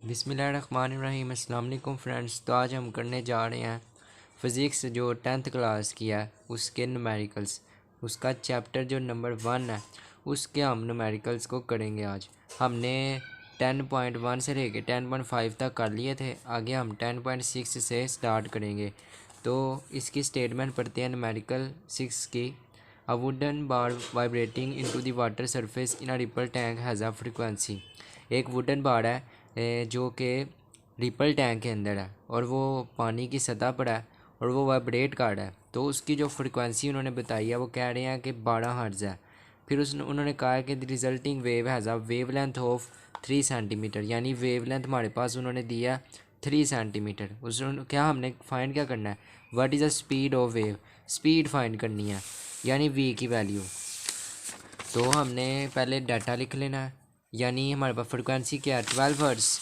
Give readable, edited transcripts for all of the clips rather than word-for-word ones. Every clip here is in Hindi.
बिस्मिल्लाहिर्रहमानिर्रहीम। अस्सलाम वालेकुम फ्रेंड्स। तो आज हम करने जा रहे हैं फ़िज़िक्स जो 10th क्लास की है उसके न्यूमेरिकल्स, उसका चैप्टर जो नंबर 1 है उसके हम न्यूमेरिकल्स को करेंगे। आज हमने 10.1 से लेके 10.5 तक कर लिए थे, आगे हम 10.6 से स्टार्ट करेंगे। तो इसकी स्टेटमेंट पढ़ते हैं न्यूमेरिकल 6 की। A wooden bar vibrating into the water surface in a ripple tank has a frequency. एक वुडन बार है जो कि रिपल टैंक के अंदर है और वो पानी की सतह पर है और वो वाइब्रेट कर रहा है। तो उसकी जो फ्रिक्वेंसी उन्होंने बताई है वो कह रहे हैं कि 12 हर्ट्ज़ है। फिर उन्होंने कहा है कि the resulting wave has a wave length of 3 centimetre, यानी वेव लेंथ हमारे पास उन्होंने दिया 3 सेंटीमीटर। उस क्या हमने फाइंड क्या करना है, what is the speed of wave, speed find करनी है यानी वी की वैल्यू। तो हमने पहले डाटा लिख लेना है, यानी हमारे पास फ्रिक्वेंसी क्या है 12 हर्ट्ज़।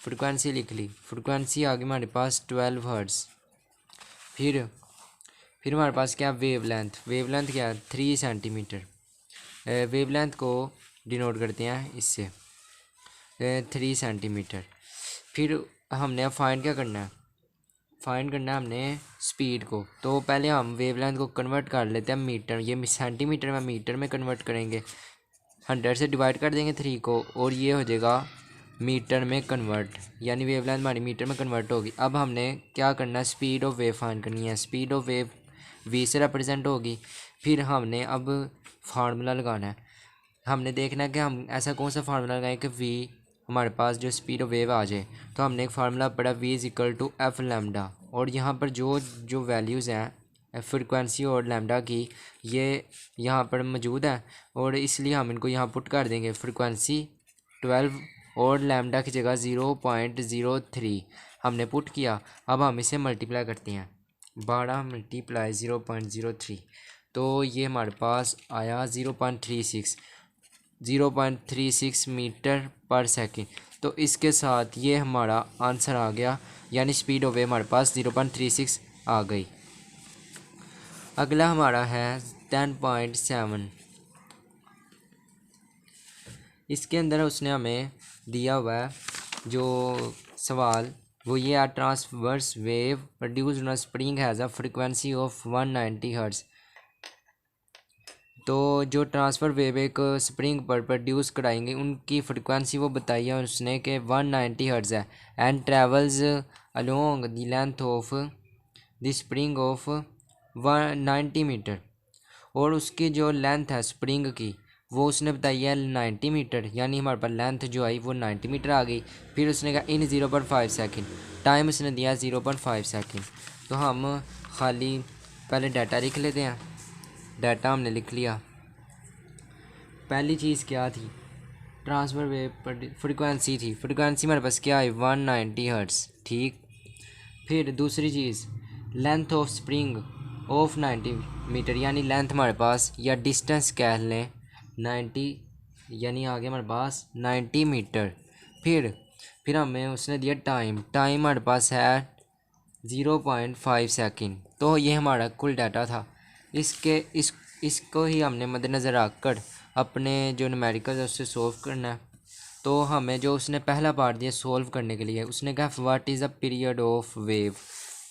फ्रिक्वेंसी लिख ली, फ्रिक्वेंसी आ गई हमारे पास 12 हर्ट्ज़। फिर हमारे पास क्या वेव लेंथ, वेव लेंथ क्या है 3 सेंटीमीटर। वेव लेंथ को डिनोट करते हैं इससे 3 सेंटीमीटर। फिर हमने अब फाइंड क्या करना है, फाइंड करना है हमने स्पीड को। तो पहले हम वेवलेंथ को कन्वर्ट कर लेते हैं मीटर, ये सेंटीमीटर में मीटर में कन्वर्ट करेंगे। 100 से डिवाइड कर देंगे 3 को और ये हो जाएगा मीटर में कन्वर्ट, यानी वेवलेंथ हमारी मीटर में कन्वर्ट होगी। अब हमने क्या करना है, स्पीड ऑफ वेव फाइंड करनी है। स्पीड ऑफ वेव वी से रिप्रेजेंट होगी। फिर हमने अब फार्मूला लगाना है, हमने देखना है कि हम ऐसा कौन सा फार्मूला लगाएं कि वी हमारे पास जो स्पीड ऑफ वेव आ जाए। तो हमने एक फार्मूला पढ़ा v is equal to f lambda, और यहाँ पर जो जो वैल्यूज़ हैं फ्रिक्वेंसी और लैम्डा की ये यहाँ पर मौजूद है और इसलिए हम इनको यहाँ पुट कर देंगे। फ्रिक्वेंसी 12 और लैम्डा की जगह 0.03 हमने पुट किया। अब हम इसे मल्टीप्लाई करते हैं, 12 मल्टीप्लाई 0.03, तो ये हमारे पास आया 0.36 मीटर पर सेकंड। तो इसके साथ ये हमारा आंसर आ गया, यानी स्पीड ऑफ वेव हमारे पास 0.36 आ गई। अगला हमारा है 10.7। इसके अंदर उसने हमें दिया हुआ है जो सवाल वो ये है, transverse wave produce on spring has a frequency of 190 hertz. तो जो ट्रांसफ़र वेव एक स्प्रिंग पर प्रोड्यूस कराएंगे उनकी फ्रिक्वेंसी वो बताई है उसने कि 190 हर्ट्ज़ है and travels along the length of the spring of 190 metre. और उसकी जो लेंथ है स्प्रिंग की वो उसने बताई है 90 मीटर, यानी हमारे पास लेंथ जो आई वो 90 मीटर आ गई। फिर उसने कहा इन 0.5 सेकेंड, टाइम उसने दिया 0.5 सेकेंड। तो हम खाली पहले डाटा लिख लेते हैं। डाटा हमने लिख लिया। पहली चीज़ क्या थी, ट्रांसफ़र वेव फ्रिक्वेंसी थी। फ्रिक्वेंसी हमारे पास क्या है 190 हर्ट्ज़, ठीक। फिर दूसरी चीज़ length of spring of 90 metre, यानी लेंथ हमारे पास या डिस्टेंस कह लें 90, यानी आ गया हमारे पास 90 मीटर। फिर हमें उसने दिया टाइम, टाइम हमारे पास है 0.5 सेकेंड। तो ये हमारा कुल डाटा था। इसको ही हमने मद्देनज़र रखकर अपने जो न्यूमेरिकल है उससे सॉल्व करना है। तो हमें जो उसने पहला पार्ट दिया सॉल्व करने के लिए, उसने कहा what is the period of wave.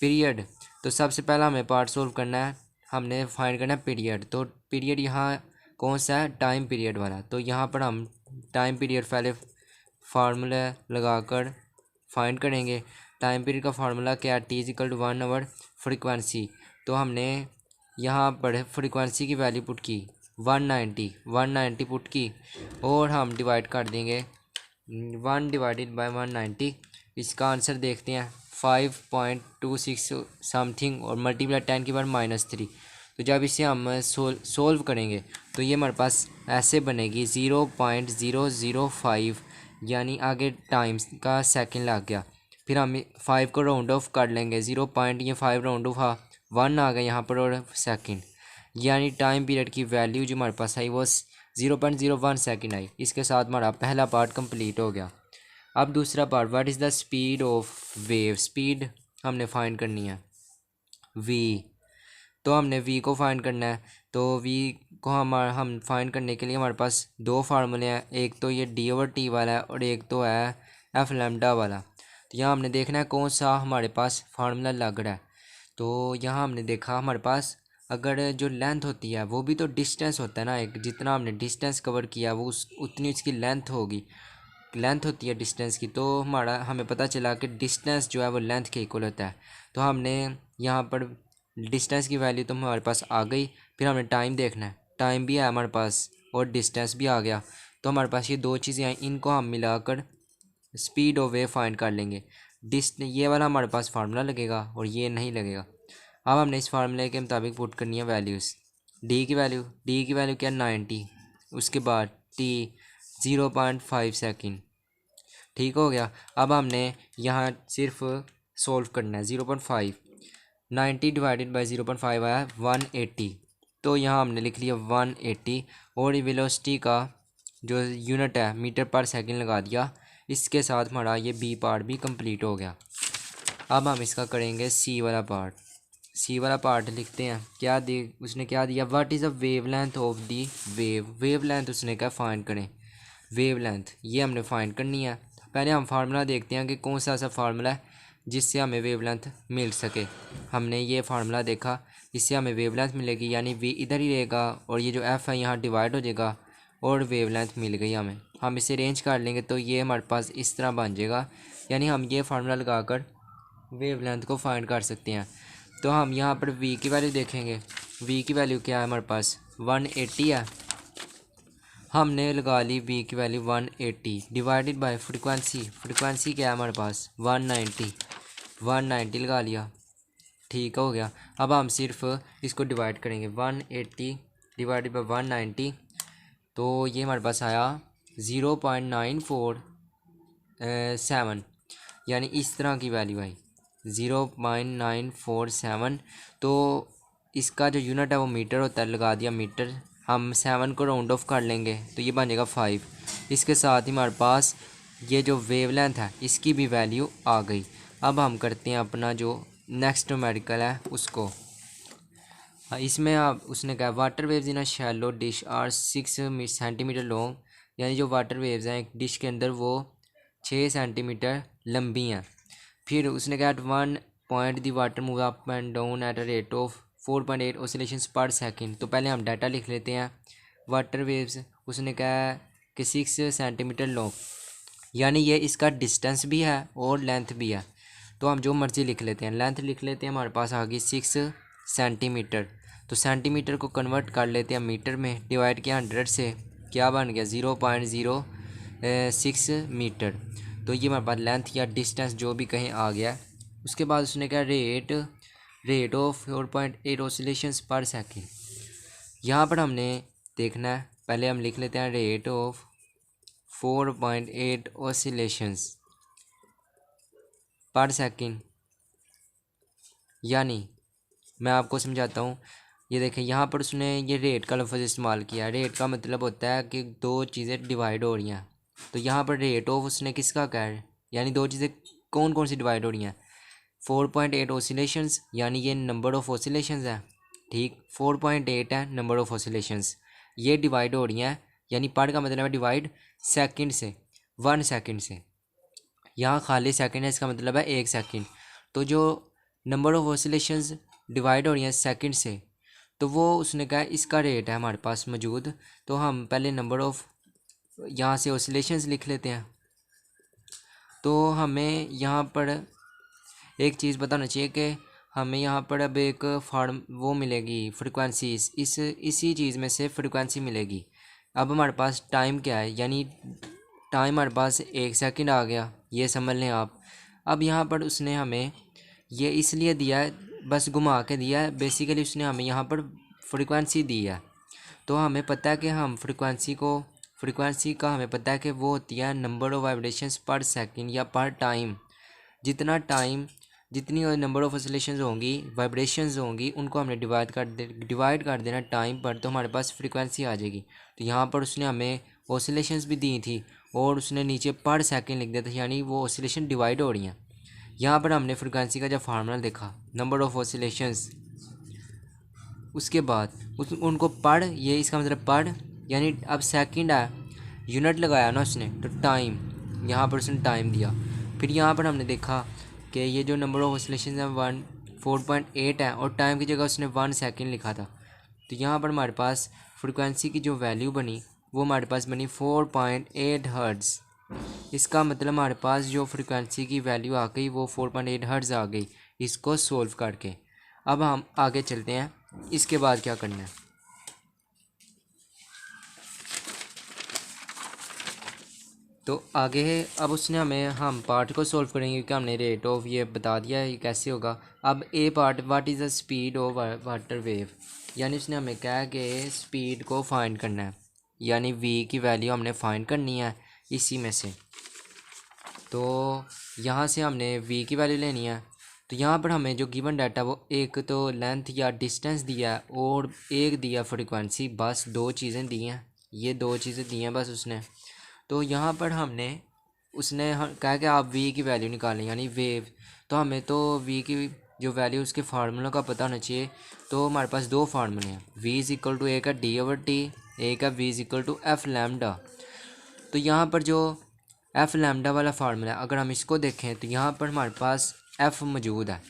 Period, तो सबसे पहला हमें पार्ट सॉल्व करना है, हमने फाइंड करना है पीरियड। तो पीरियड यहाँ कौन सा है, टाइम पीरियड वाला। तो यहाँ पर हम टाइम पीरियड पहले फार्मूला लगाकर फाइंड करेंगे। टाइम पीरियड का फार्मूला क्या है, t is equal to 1 over frequency. तो हमने यहाँ पर फ्रिक्वेंसी की वैल्यू पुट की 190 पुट की और हम डिवाइड कर देंगे 1 डिवाइडेड बाय 190। इसका आंसर देखते हैं 5.26 समथिंग और मल्टीप्लाई 10 की पावर -3। तो जब इसे हम सोल्व करेंगे तो ये हमारे पास ऐसे बनेगी 0.005, यानी आगे टाइम्स का सेकंड लग गया। फिर हम 5 को राउंड ऑफ कर लेंगे, 0.5 राउंड ऑफ 1 आ गया यहाँ पर और सेकंड, यानी टाइम पीरियड की वैल्यू जो हमारे पास आई वो 0.01 सेकंड आई। इसके साथ हमारा पहला पार्ट कंप्लीट हो गया। अब दूसरा part, what is the speed of wave. Speed हमने फाइंड करनी है वी। तो हमने वी को फाइंड करना है। तो वी को हम फाइंड करने के लिए हमारे पास दो फार्मूले हैं, एक तो ये डी ओवर टी वाला है और एक तो है एफ लैम्डा वाला। तो यहाँ हमने देखना है कौन सा हमारे पास फार्मूला लग रहा है। तो यहाँ हमने देखा हमारे पास अगर जो लेंथ होती है वो भी तो डिस्टेंस होता है ना, एक जितना हमने डिस्टेंस कवर किया वो उतनी उसकी लेंथ होगी, लेंथ होती है डिस्टेंस की। तो हमें पता चला कि डिस्टेंस जो है वो लेंथ के इक्वल होता है। तो हमने यहाँ पर डिस्टेंस की वैल्यू तो हमारे पास आ गई, फिर हमने टाइम देखना है, टाइम भी है हमारे पास और डिस्टेंस भी आ गया। तो हमारे पास ये दो चीज़ें हैं, इनको हम मिलाकर स्पीड और वेव फाइंड कर लेंगे। ये वाला हमारे पास फार्मूला लगेगा और ये नहीं लगेगा। अब हमने इस फार्मूले के मुताबिक पुट करनी है वैल्यूज़। डी की वैल्यू क्या 90, उसके बाद टी 0.5 सेकेंड, ठीक हो गया। अब हमने यहाँ सिर्फ सोल्व करना है 0.5, 90 डिवाइडेड बाई 0.5 आया 180। तो यहाँ हमने लिख लिया 180 और वेलोसिटी का जो यूनिट है मीटर पर सेकंड लगा दिया। इसके साथ हमारा ये बी पार्ट भी कंप्लीट हो गया। अब हम इसका करेंगे सी वाला पार्ट लिखते हैं। उसने क्या दिया, what is the wave length of the wave length उसने क्या फाइंड करें, वेव लेंथ ये हमने फाइंड करनी है। पहले हम फार्मूला देखते हैं कि कौन सा ऐसा फार्मूला है जिससे हमें वेव लेंथ मिल सके। हमने ये फार्मूला देखा, इससे हमें वेव लेंथ मिलेगी, यानी वी इधर ही रहेगा और ये जो एफ़ है यहाँ डिवाइड हो जाएगा और वेव लेंथ मिल गई हमें। हम इसे अरेंज कर लेंगे तो ये हमारे पास इस तरह बन जाएगा, यानी हम ये फार्मूला लगाकर वेव लेंथ को फाइंड कर सकते हैं। तो हम यहाँ पर वी की वैल्यू देखेंगे, वी की वैल्यू क्या है हमारे पास 180 है। हमने लगा ली वी की वैल्यू 180 डिवाइडेड बाय फ्रिक्वेंसी क्या है हमारे पास 190 लगा लिया, ठीक हो गया। अब हम सिर्फ इसको डिवाइड करेंगे 180 डिवाइडेड बाई 190, तो ये हमारे पास आया 0.947, यानी इस तरह की वैल्यू आई 0.947। तो इसका जो यूनिट है वो मीटर होता है, लगा दिया मीटर। हम 7 को राउंड ऑफ कर लेंगे तो ये बन जाएगा 5। इसके साथ ही हमारे पास ये जो वेवलेंथ है इसकी भी वैल्यू आ गई। अब हम करते हैं अपना जो नेक्स्ट न्यूमेरिकल है उसको। इसमें आप उसने कहा water waves in a shallow dish are 6 centimetre long, यानी जो वाटर वेव्स हैं एक डिश के अंदर वो 6 सेंटीमीटर लंबी हैं। फिर उसने कहा at 1 point the water move up and down at a rate of 4.8 oscillations per second. तो पहले हम डाटा लिख लेते हैं। वाटर वेव्स उसने कहा कि 6 सेंटीमीटर लॉन्ग, यानी ये इसका डिस्टेंस भी है और लेंथ भी है। तो हम जो मर्ज़ी लिख लेते हैं, लेंथ लिख लेते हैं, हमारे पास आ गई 6 सेंटीमीटर। तो सेंटीमीटर को कन्वर्ट कर लेते हैं मीटर में, डिवाइड किया 100 से, क्या बन गया 0.06 मीटर। तो ये हमारे पास लेंथ या डिस्टेंस जो भी कहीं आ गया। उसके बाद उसने कहा rate of 4.8 oscillations per second. यहाँ पर हमने देखना है, पहले हम लिख लेते हैं rate of 4.8 oscillations per second. यानी मैं आपको समझाता हूँ, ये देखें यहाँ पर उसने ये रेट का लफ्ज़ इस्तेमाल किया। रेट का मतलब होता है कि दो चीज़ें डिवाइड हो रही हैं। तो यहाँ पर रेट ऑफ उसने किसका कहा है, यानी दो चीज़ें कौन कौन सी डिवाइड हो रही हैं। 4.8 ऑसिलेशंस, यानी ये नंबर ऑफ़ ऑसिलेशंस है, ठीक 4.8 है नंबर ऑफ़ ऑसिलेशंस, ये डिवाइड हो रही हैं। यानी पर का मतलब है डिवाइड सेकंड से, 1 सेकंड से। यहाँ खाली सेकंड है, इसका मतलब है 1 सेकंड। तो जो नंबर ऑफ़ ऑसिलेशंस डिवाइड हो रही हैं सेकंड से, तो वो उसने कहा इसका रेट है हमारे पास मौजूद। तो हम पहले नंबर ऑफ़ यहाँ से ऑसिलेशंस लिख लेते हैं। तो हमें यहाँ पर एक चीज़ बताना चाहिए कि हमें यहाँ पर अब एक फार्म वो मिलेगी फ्रिक्वेंसी, इसी चीज़ में से फ्रिक्वेंसी मिलेगी। अब हमारे पास टाइम क्या है, यानी टाइम हमारे पास 1 सेकंड आ गया, ये समझ लें आप। अब यहाँ पर उसने हमें ये इसलिए दिया है, बस घुमा के दिया है, बेसिकली उसने हमें यहाँ पर फ्रिक्वेंसी दी है। तो हमें पता है कि हम फ्रिक्वेंसी का हमें पता है कि वो होती है नंबर ऑफ़ वाइब्रेशंस पर सेकंड या पर टाइम। जितनी नंबर ऑफ़ ऑसिलेशंस होंगी, वाइब्रेशंस होंगी, उनको हमने डिवाइड कर देना टाइम पर, तो हमारे पास फ्रिक्वेंसी आ जाएगी। तो यहाँ पर उसने हमें ऑसिलेशंस भी दी थी और उसने नीचे पर सेकंड लिख दिया था, यानी वो ऑसिलेशन डिवाइड हो रही हैं। यहाँ पर हमने फ्रिक्वेंसी का जब फार्मूला देखा नंबर ऑफ़ ऑसिलेशंस, उसके बाद उनको पढ़, ये इसका मतलब पढ़, यानी अब सेकंड है, यूनिट लगाया ना उसने, तो टाइम यहाँ पर उसने टाइम दिया। फिर यहाँ पर हमने देखा कि ये जो नंबर ऑफ ऑसिलेशन है 4.8 है और टाइम की जगह उसने 1 सेकेंड लिखा था। तो यहाँ पर हमारे पास फ्रिक्वेंसी की जो वैल्यू बनी वो हमारे पास बनी 4.8 हर्ट्ज़। इसका मतलब हमारे पास जो फ्रिक्वेंसी की वैल्यू आ गई वो 4.8 हर्ट्ज़ आ गई इसको सोल्व करके। अब हम आगे चलते हैं, इसके बाद क्या करना है। तो आगे अब उसने हमें हम पार्ट को सॉल्व करेंगे क्योंकि हमने रेट ऑफ ये बता दिया है ये कैसे होगा। अब A part, what is the speed of water wave, यानी उसने हमें कहा कि स्पीड को फाइंड करना है, यानी वी की वैल्यू हमने फाइंड करनी है इसी में से। तो यहाँ से हमने वी की वैल्यू लेनी है। तो यहाँ पर हमें जो गिवन डाटा वो एक तो लेंथ या डिस्टेंस दिया है और एक दिया फ्रिक्वेंसी, बस 2 चीज़ें दी हैं, ये 2 चीज़ें दी हैं बस उसने। तो यहाँ पर हमने उसने कहा कि आप वी की वैल्यू निकालें यानी वेव। तो हमें तो वी की जो वैल्यू उसके फार्मूला का पता होना चाहिए। तो हमारे पास 2 फार्मूले हैं, v is equal to a का d/t, ए का v is equal to f lambda. तो यहाँ पर जो एफ लैम्डा वाला फार्मूला है अगर हम इसको देखें तो यहाँ पर हमारे पास एफ़ मौजूद है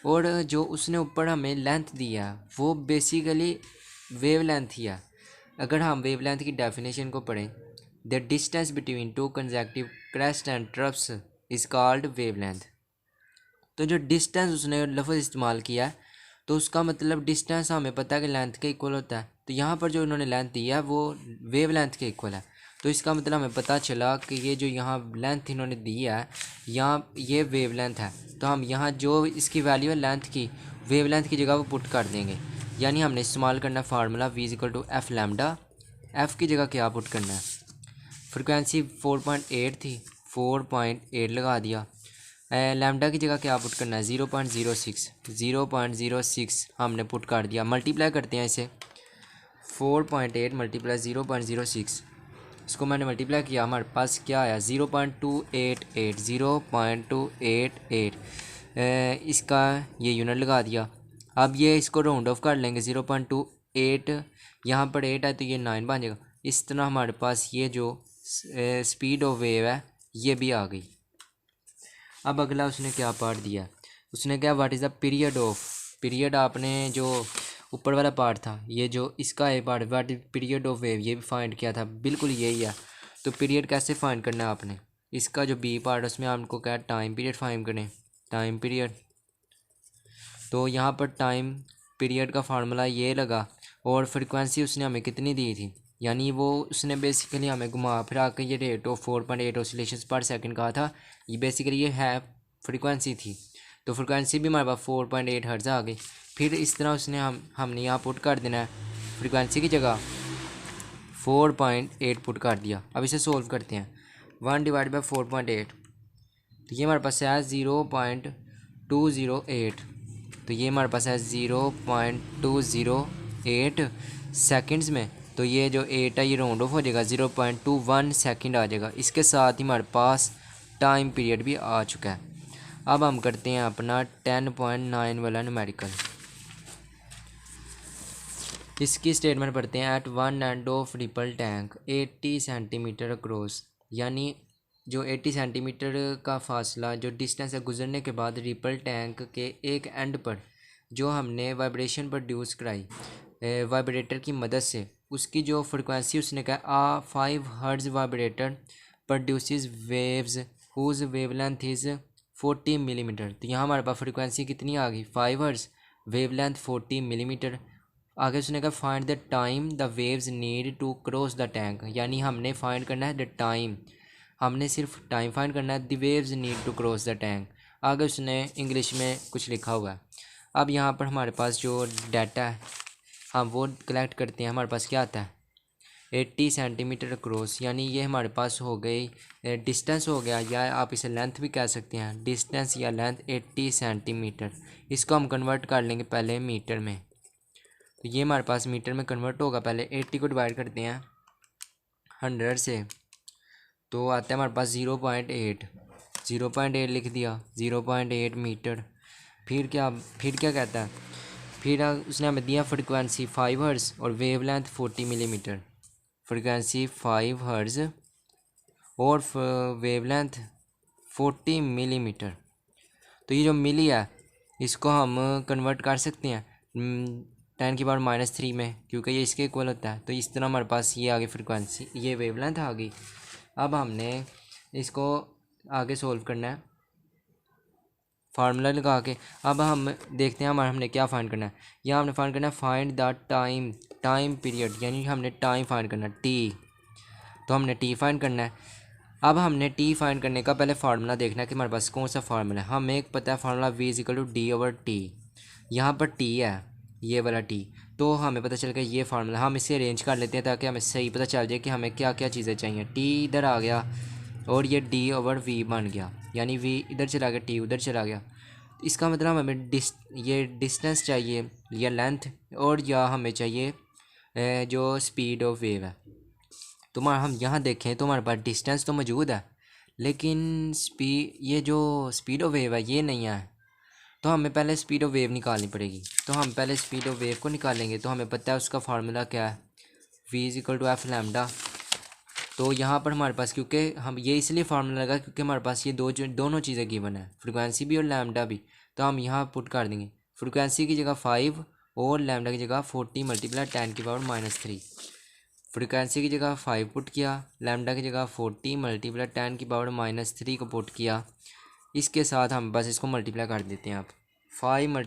और जो उसने ऊपर हमें लेंथ दिया है वो बेसिकली वेव लेंथ ही है। अगर हम वेव लेंथ की डेफिनेशन को पढ़ें, the distance between 2 consecutive crest and troughs is called wave length. तो जो डिस्टेंस उसने लफ्ज़ इस्तेमाल किया है तो उसका मतलब डिस्टेंस हमें पता है कि लेंथ के इक्वल होता है। तो यहाँ पर जो इन्होंने लेंथ दिया है वो वेव लेंथ के इक्वल है। तो इसका मतलब हमें पता चला कि ये जो यहाँ लेंथ इन्होंने दी है यहाँ ये वेव लेंथ है। तो हम यहाँ जो इसकी वैल्यू है लेंथ की, वेव लेंथ की जगह वो पुट कर देंगे। यानी हमने इस्तेमाल करना formula v is equal to f lambda. F की जगह क्या पुट करना है, फ्रिक्वेंसी 4.8 थी, 4.8 लगा दिया। लैम्डा की जगह क्या पुट करना है 0.06 हमने पुट कर दिया। मल्टीप्लाई करते हैं इसे, 4.8 मल्टीप्लाई 0.06, इसको मैंने मल्टीप्लाई किया, हमारे पास क्या आया 0.288 इसका ये यूनिट लगा दिया। अब ये इसको राउंड ऑफ कर लेंगे 0.28, यहाँ पर 8 है तो ये 9 बन जाएगा। इस तरह हमारे पास ये जो स्पीड ऑफ वेव है ये भी आ गई। अब अगला उसने क्या पार्ट दिया, उसने क्या what is the period of, period आपने जो ऊपर वाला पार्ट था ये जो इसका A part what is period of wave ये भी फाइंड किया था, बिल्कुल यही है। तो पीरियड कैसे फाइंड करना है आपने, इसका जो बी पार्ट उसमें आपको क्या टाइम पीरियड फाइंड करें, टाइम पीरियड। तो यहाँ पर टाइम पीरियड का फार्मूला ये लगा और फ्रिक्वेंसी उसने हमें कितनी दी थी, यानी वो उसने बेसिकली हमें घुमा फिरा के ये rate of 4.8 oscillations per second कहा था, ये बेसिकली ये है फ्रिक्वेंसी थी। तो फ्रिक्वेंसी भी हमारे पास 4.8 हर्ट्ज़ आ गई। फिर इस तरह उसने हमने यहाँ पुट कर देना है, फ्रिक्वेंसी की जगह 4.8 पुट कर दिया। अब इसे सोल्व करते हैं, 1 डिवाइड बाई 4.8, तो ये हमारे पास है 0.208, तो ये हमारे पास है 0.208 सेकंड्स में। तो ये जो 8 है ये राउंड ऑफ हो जाएगा, 0.21 सेकंड आ जाएगा। इसके साथ ही हमारे पास टाइम पीरियड भी आ चुका है। अब हम करते हैं अपना 10.9 वाला न्यूमेरिकल। इसकी स्टेटमेंट पढ़ते हैं, at one end of ripple tank 80 centimetre across, यानी जो 80 सेंटीमीटर का फासला जो डिस्टेंस है गुजरने के बाद रिपल टैंक के एक एंड पर जो हमने वाइब्रेशन प्रोड्यूस कराई वाइब्रेटर की मदद से, उसकी जो फ्रिक्वेंसी उसने कहा 5 hertz vibrator produces waves whose wavelength is 40 millimetre. तो यहाँ हमारे पास फ्रिक्वेंसी कितनी आ गई 5 हर्ट्ज, वेवलेंथ 40 मिलीमीटर। आगे उसने कहा find the time the waves need to cross the tank, यानी हमने फाइंड करना है द टाइम, हमने सिर्फ टाइम फाइंड करना है, the waves need to cross the tank. आगे उसने इंग्लिश में कुछ लिखा हुआ है। अब यहाँ पर हमारे पास जो डाटा है हम वो कलेक्ट करते हैं, हमारे पास क्या आता है 80 सेंटीमीटर क्रॉस, यानी ये हमारे पास हो गई डिस्टेंस हो गया, या आप इसे लेंथ भी कह सकते हैं, डिस्टेंस या लेंथ 80 सेंटीमीटर। इसको हम कन्वर्ट कर लेंगे पहले मीटर में, तो ये हमारे पास मीटर में कन्वर्ट होगा। पहले 80 को डिवाइड करते हैं 100 से, तो आता है हमारे पास 0.8 लिख दिया, 0.8 मीटर। फिर क्या कहता है, फिर उसने हमें दिया फ्रिक्वेंसी 5 हर्ट्ज़ और वेवलेंथ 40 मिलीमीटर, फ्रिक्वेंसी 5 हर्ट्ज़ और वेवलेंथ 40 मिलीमीटर। तो ये जो मिली है इसको हम कन्वर्ट कर सकते हैं 10⁻³ में, क्योंकि ये इसके इक्वल होता है। तो इस तरह हमारे पास ये आ गई फ्रिक्वेंसी, ये वेवलेंथ आ गई। अब हमने इसको आगे सोल्व करना है फार्मूला लगा के। अब हम देखते हैं हमने क्या फाइंड करना है। यहाँ हमने फाइंड करना है फाइंड द टाइम पीरियड, यानी हमने टाइम फाइंड करना है टी। तो हमने टी फाइंड करना है। अब हमने टी फाइंड करने का पहले फार्मूला देखना है कि हमारे पास कौन सा फार्मूला है। हमें एक पता है फार्मूला v=d/t। यहाँ पर टी है, ये वाला टी, तो हमें पता चल गया ये फार्मूला। हम इसे अरेंज कर लेते हैं ताकि हमें सही पता चल जाए कि हमें क्या क्या चीज़ें चाहिए। टी इधर आ गया और ये d/v बन गया, यानी v इधर चला गया, टी उधर चला गया। इसका मतलब हमें ये डिस्टेंस चाहिए या लेंथ, और या हमें चाहिए जो स्पीड ऑफ वेव है। तो हम यहाँ देखें तो हमारे पास डिस्टेंस तो मौजूद है, लेकिन ये जो स्पीड ऑफ वेव है ये नहीं है। तो हमें पहले स्पीड ऑफ वेव निकालनी पड़ेगी। तो हम पहले स्पीड ऑफ वेव को निकालेंगे। तो हमें पता है उसका फार्मूला क्या है, v=f लैम्डा। तो यहाँ पर हमारे पास, क्योंकि हम ये इसलिए फार्मूला लगा क्योंकि हमारे पास ये दोनों चीज़ें गिवन है, फ्रिक्वेंसी भी और लैम्डा भी। तो हम यहाँ पुट कर देंगे फ्रिक्वेंसी की जगह 5 और लैम्डा की जगह 40 × 10⁻³ फ्रिक्वेंसी की जगह 5 पुट किया, लैम्डा की जगह 40 × 10⁻³ को पुट किया। इसके साथ हम बस इसको मल्टीप्लाई कर देते हैं। आप 5 ×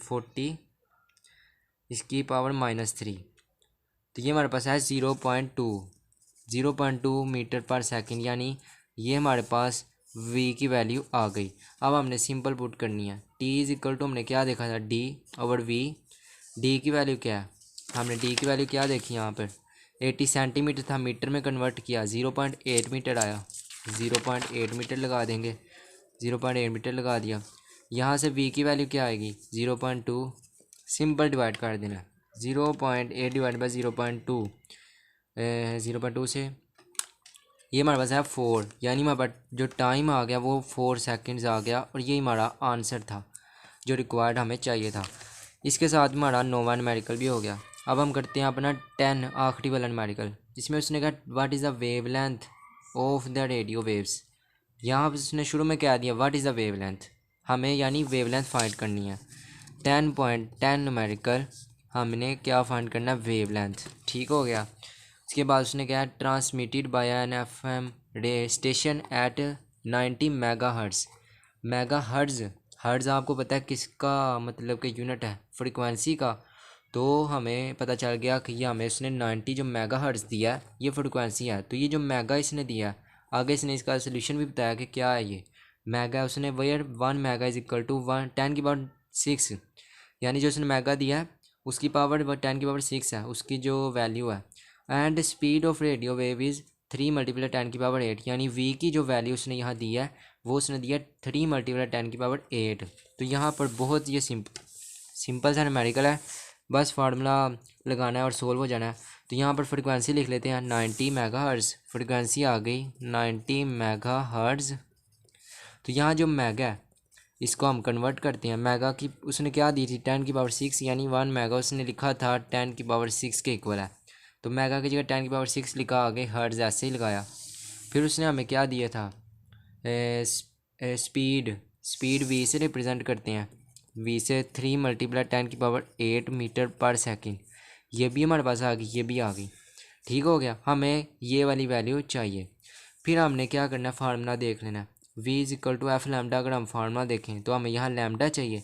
40 इसकी पावर -3, तो ये हमारे पास है 0.2 मीटर पर सेकंड, यानी ये हमारे पास v की वैल्यू आ गई। अब हमने सिंपल पुट करनी है। t हमने क्या देखा था, d/v। d की वैल्यू क्या है, हमने d की वैल्यू क्या देखी यहाँ पर 80 सेंटीमीटर था, मीटर में कन्वर्ट किया 0.8 मीटर आया। 0.8 मीटर लगा देंगे, 0.8 मीटर लगा दिया। यहाँ से v की वैल्यू क्या आएगी 0.2, सिंपल डिवाइड कर देना 0.8 डिवाइड बाई 0.2, 0.2 से ये हमारे पास है 4, यानी हमारे पास जो टाइम आ गया वो 4 सेकंड्स आ गया। और ये हमारा आंसर था जो रिक्वायर्ड हमें चाहिए था। इसके साथ हमारा 9वां न्यूमेरिकल भी हो गया। अब हम करते हैं अपना 10 आखिरी वाला न्यूमेरिकल, जिसमें उसने कहा what is the wavelength of the radio waves. यहाँ पर उसने शुरू में क्या दिया, व्हाट इज़ द वेवलेंथ, हमें यानी वेवलेंथ फाइंड करनी है। 10.10 न्यूमेरिकल हमने क्या फाइंड करना है, वेवलेंथ। ठीक हो गया। उसके बाद उसने क्या transmitted by an FM station at 90 megahertz. Hertz आपको पता है किसका मतलब कि यूनिट है, फ्रीक्वेंसी का। तो हमें पता चल गया कि ये हमें उसने 90 जो मेगाहर्ट्ज़ दिया है ये फ्रीक्वेंसी है। तो ये जो मेगा इसने दिया, आगे इसने इसका सोल्यूशन भी बताया कि क्या है ये मेगा। उसने वेयर 1 मेगा = 10⁻6, यानी जो उसने मेगा दिया है उसकी पावर 10⁻6 है, उसकी जो वैल्यू है। And speed of radio wave is 3 × 10⁸, यानी v की जो वैल्यू उसने यहाँ दिया है वो उसने दिया 3 × 10⁸। तो यहाँ पर बहुत ये सिंपल सा न्यूमेरिकल है, बस फार्मूला लगाना है और सोल्व हो जाना है। तो यहाँ पर फ्रिक्वेंसी लिख लेते हैं 90 मेगाहर्ट्ज़, फ्रिक्वेंसी आ गई 90 मेगाहर्ट्ज़। तो यहाँ जो मेगा है इसको हम कन्वर्ट करते हैं। मेगा की उसने क्या दी थी 10⁻6, यानी 1 मेगा उसने लिखा था 10⁻6 के इक्वल है। तो मेगा की जगह 10⁻6 लिखा, आगे हर्ट्ज़ ऐसे ही लगाया। फिर उसने हमें क्या दिया था, स्पीड v से रिप्रेजेंट करते हैं, v से 3 × 10⁸ मीटर पर सेकंड। ये भी हमारे पास आ गई, ये भी आ गई। ठीक हो गया, हमें ये वाली वैल्यू चाहिए। फिर हमने क्या करना है, फार्मूला देख लेना है v=f लैम्डा। अगर हम फार्मूला देखें तो हमें यहाँ लैम्डा चाहिए,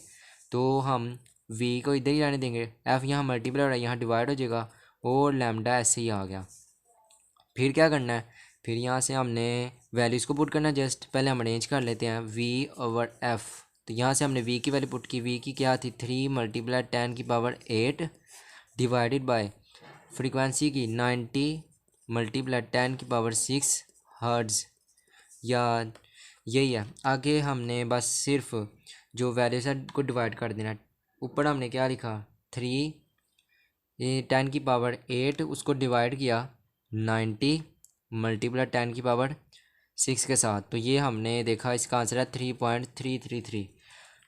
तो हम v को इधर ही रहने देंगे, f यहाँ मल्टीप्लाई हो रहा है यहाँ डिवाइड हो जाएगा और लैम्डा ऐसे ही आ गया। फिर क्या करना है, फिर यहाँ से हमने वैल्यूज़ को पुट करना है। जस्ट पहले हम अरेंज कर लेते हैं v/f। तो यहाँ से हमने v की वैल्यू पुट की, v की क्या थी 3 × 10⁸ डिवाइडेड बाय फ्रीक्वेंसी की 90 × 10⁻6 हर्ट्ज़, या यही है। आगे हमने बस सिर्फ जो वैल्यूज़ है को डिवाइड कर देना। ऊपर हमने क्या लिखा 3 10⁸ उसको डिवाइड किया 90 × 10⁻6 के साथ। तो ये हमने देखा इसका आंसर है 3.333।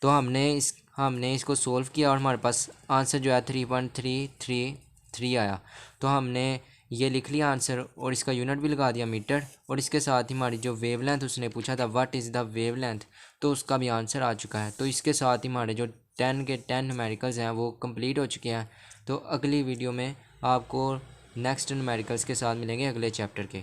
तो हमने इसको सोल्व किया और हमारे पास आंसर जो है 3.333 आया। तो हमने ये लिख लिया आंसर और इसका यूनिट भी लगा दिया मीटर, और इसके साथ ही हमारी जो वेवलेंथ उसने पूछा था व्हाट इज़ द वेवलेंथ, तो उसका भी आंसर आ चुका है। तो इसके साथ ही हमारे जो 10 के 10 न्यूमेरिकल्स हैं वो कंप्लीट हो चुके हैं। तो अगली वीडियो में आपको नेक्स्ट न्यूमेरिकल्स के साथ मिलेंगे अगले चैप्टर के।